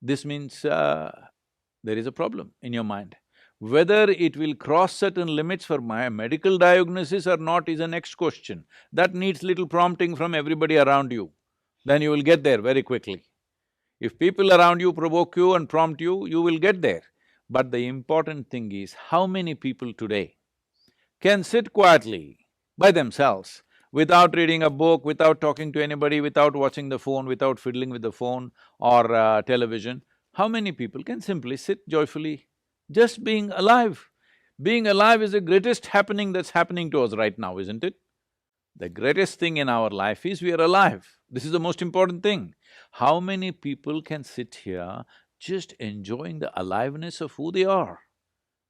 this means there is a problem in your mind. Whether it will cross certain limits for my medical diagnosis or not is the next question. That needs little prompting from everybody around you, then you will get there very quickly. If people around you provoke you and prompt you, you will get there. But the important thing is, how many people today can sit quietly by themselves without reading a book, without talking to anybody, without watching the phone, without fiddling with the phone or television? How many people can simply sit joyfully, just being alive? Being alive is the greatest happening that's happening to us right now, isn't it? The greatest thing in our life is we are alive. This is the most important thing. How many people can sit here just enjoying the aliveness of who they are?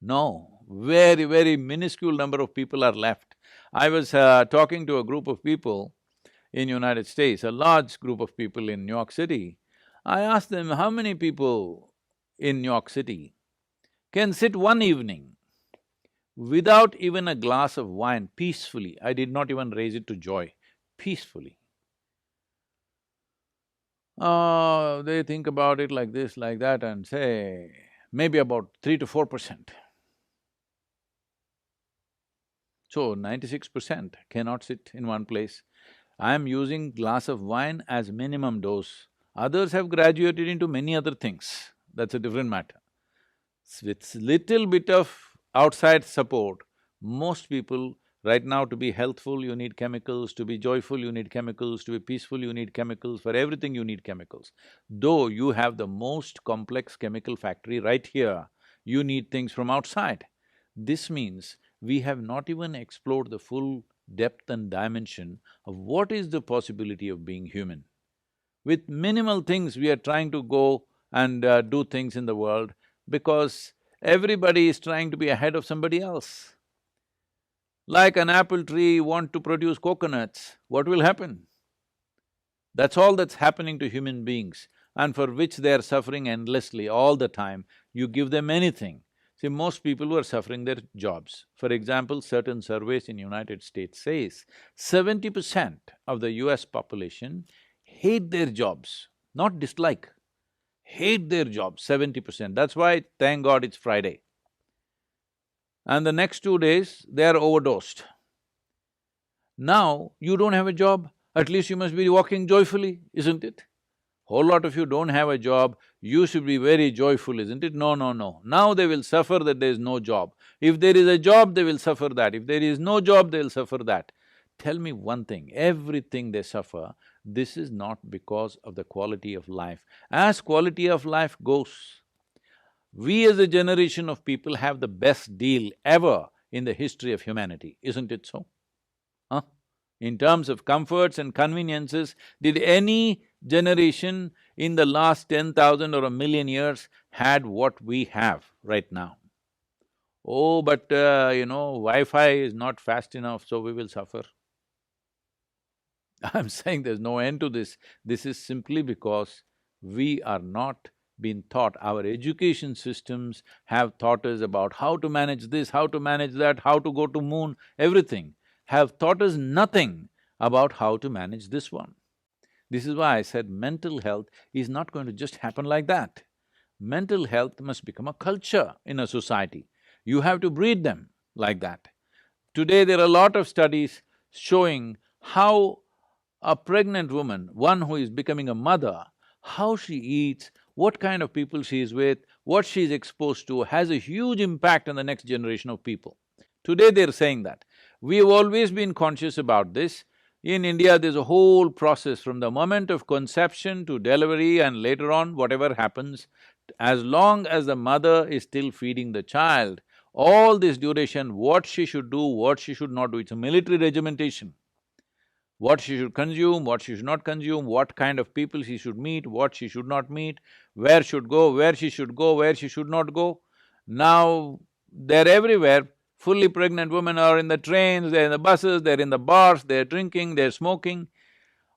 No, very, very minuscule number of people are left. I was talking to a group of people in United States, a large group of people in New York City. I asked them, how many people in New York City can sit one evening without even a glass of wine peacefully? I did not even raise it to joy, peacefully. They think about it like this, like that and say, maybe about 3 to 4%. So 96% cannot sit in one place. I am using glass of wine as minimum dose. Others have graduated into many other things, that's a different matter. With little bit of outside support, most people right now, to be healthful you need chemicals, to be joyful you need chemicals, to be peaceful you need chemicals, for everything you need chemicals. Though you have the most complex chemical factory right here, you need things from outside. This means we have not even explored the full depth and dimension of what is the possibility of being human. With minimal things we are trying to go and do things in the world because everybody is trying to be ahead of somebody else. Like an apple tree want to produce coconuts, what will happen? That's all that's happening to human beings and for which they are suffering endlessly all the time. You give them anything. See, most people who are suffering their jobs. For example, certain surveys in United States says 70% of the US population hate their jobs, not dislike, hate their jobs, 70%. That's why, thank God, it's Friday. And the next 2 days, they are overdosed. Now, you don't have a job, at least you must be walking joyfully, isn't it? Whole lot of you don't have a job, you should be very joyful, isn't it? No, no, no. Now they will suffer that there is no job. If there is a job, they will suffer that. If there is no job, they will suffer that. Tell me one thing, everything they suffer, this is not because of the quality of life. As quality of life goes, we as a generation of people have the best deal ever in the history of humanity, isn't it so? Huh? In terms of comforts and conveniences, did any generation in the last 10,000 or a million years had what we have right now? Oh, but Wi-Fi is not fast enough, so we will suffer. I'm saying there's no end to this. This is simply because we are not been taught, our education systems have taught us about how to manage this, how to manage that, how to go to moon, everything, have taught us nothing about how to manage this one. This is why I said mental health is not going to just happen like that. Mental health must become a culture in a society. You have to breed them like that. Today there are a lot of studies showing how a pregnant woman, one who is becoming a mother, how she eats, what kind of people she is with, what she is exposed to has a huge impact on the next generation of people. Today they're saying that. We have always been conscious about this. In India, there's a whole process from the moment of conception to delivery and later on, whatever happens, as long as the mother is still feeding the child, all this duration, what she should do, what she should not do, it's a military regimentation. What she should consume, what she should not consume, what kind of people she should meet, what she should not meet, where should go, where she should go, where she should not go. Now, they're everywhere. Fully pregnant women are in the trains, they're in the buses, they're in the bars, they're drinking, they're smoking.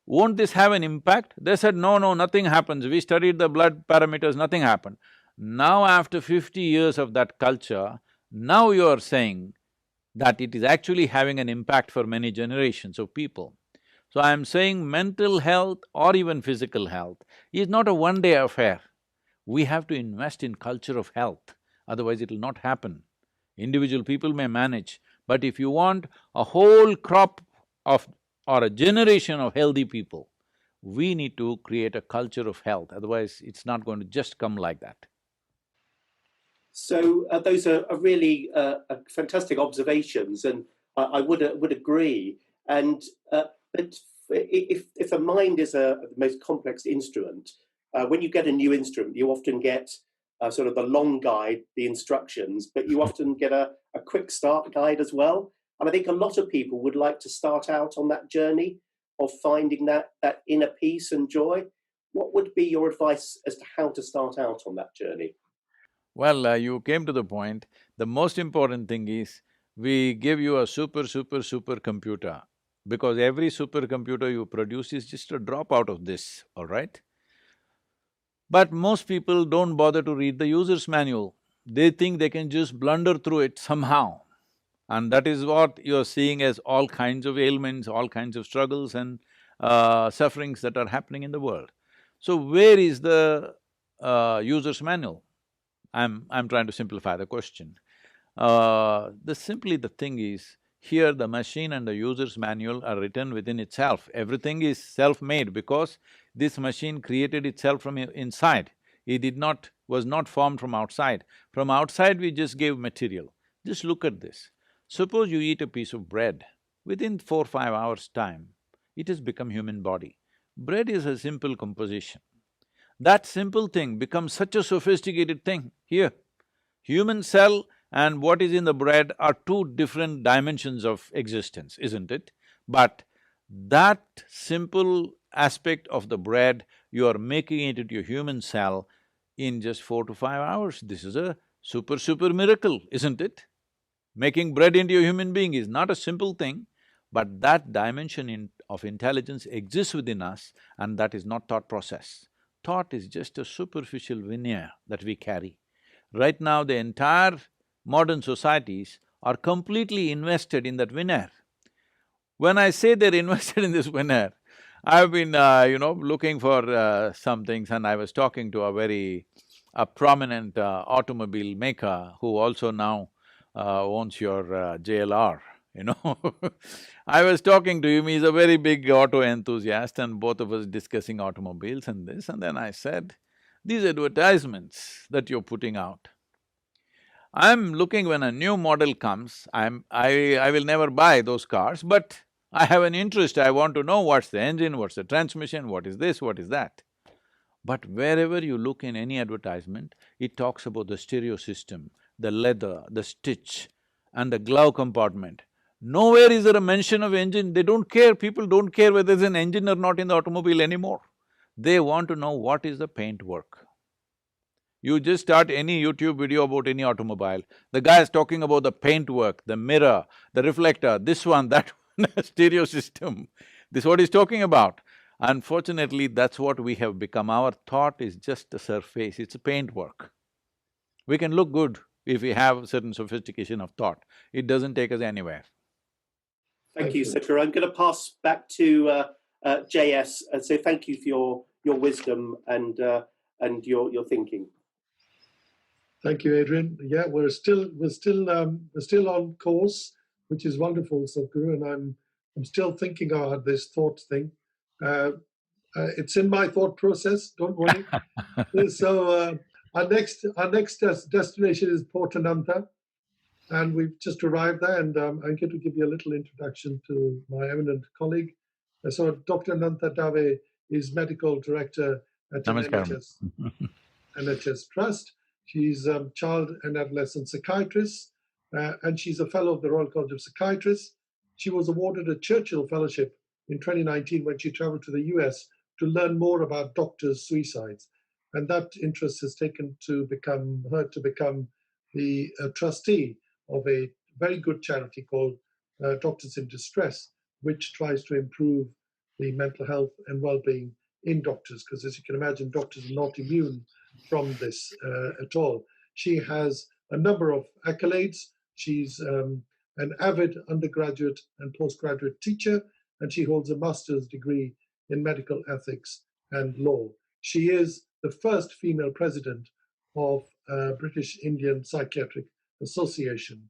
Won't this have an impact? They said, no, no, nothing happens. We studied the blood parameters, nothing happened. Now after 50 years of that culture, now you are saying that it is actually having an impact for many generations of people. So I am saying mental health or even physical health is not a one-day affair. We have to invest in culture of health, otherwise it will not happen. Individual people may manage, but if you want a whole crop of or a generation of healthy people, we need to create a culture of health, otherwise it's not going to just come like that. So those are really fantastic observations, and I would agree. And but if the mind is the most complex instrument, when you get a new instrument, you often get sort of the long guide, the instructions, but you often get a quick start guide as well. And I think a lot of people would like to start out on that journey of finding that inner peace and joy. What would be your advice as to how to start out on that journey? Well, you came to the point. The most important thing is, we give you a super computer, because every supercomputer you produce is just a drop out of this, all right? But most people don't bother to read the user's manual. They think they can just blunder through it somehow. And that is what you're seeing as all kinds of ailments, all kinds of struggles and sufferings that are happening in the world. So where is the user's manual? I'm trying to simplify the question. Simply the thing is, here the machine and the user's manual are written within itself. Everything is self-made because this machine created itself from inside. It was not formed from outside. From outside we just gave material. Just look at this. Suppose you eat a piece of bread, within 4-5 hours' time, it has become human body. Bread is a simple composition. That simple thing becomes such a sophisticated thing here. Human cell and what is in the bread are two different dimensions of existence, isn't it? But that simple aspect of the bread, you are making it into a human cell in just 4 to 5 hours. This is a super miracle, isn't it? Making bread into a human being is not a simple thing, but that dimension of intelligence exists within us, and that is not thought process. Thought is just a superficial veneer that we carry. Right now, the entire modern societies are completely invested in that veneer. When I say they're invested in this veneer, I've been, looking for some things, and I was talking to a prominent automobile maker who also now owns your JLR, you know I was talking to him, he's a very big auto enthusiast, and both of us discussing automobiles and this, and then I said, these advertisements that you're putting out, I'm looking when a new model comes, I will never buy those cars, but I have an interest, I want to know what's the engine, what's the transmission, what is this, what is that. But wherever you look in any advertisement, it talks about the stereo system, the leather, the stitch and the glove compartment. Nowhere is there a mention of engine, they don't care, people don't care whether there's an engine or not in the automobile anymore. They want to know what is the paint work. You just start any YouTube video about any automobile, the guy is talking about the paint work, the mirror, the reflector, this one, that one, stereo system. This is what he's talking about. Unfortunately, that's what we have become. Our thought is just a surface, it's a paint work. We can look good if we have certain sophistication of thought. It doesn't take us anywhere. Thank you, Sadhguru. I'm going to pass back to JS and say thank you for your wisdom and your thinking. Thank you, Adrian. Yeah, we're still on course, which is wonderful, Sadhguru, and I'm still thinking hard this thought thing. It's in my thought process. Don't worry. So our next destination is Port Ananta, and we've just arrived there. And I'm going to give you a little introduction to my eminent colleague. So Dr. Ananta Dave is medical director at an NHS Trust. She's a child and adolescent psychiatrist, and she's a fellow of the Royal College of Psychiatrists. She was awarded a Churchill Fellowship in 2019 when she traveled to the US to learn more about doctors' suicides. And that interest has taken her to become the trustee of a very good charity called Doctors in Distress, which tries to improve the mental health and well-being in doctors, because as you can imagine, doctors are not immune from this at all. She has a number of accolades. She's an avid undergraduate and postgraduate teacher, and she holds a master's degree in medical ethics and law. She is the first female president of British Indian Psychiatric Association.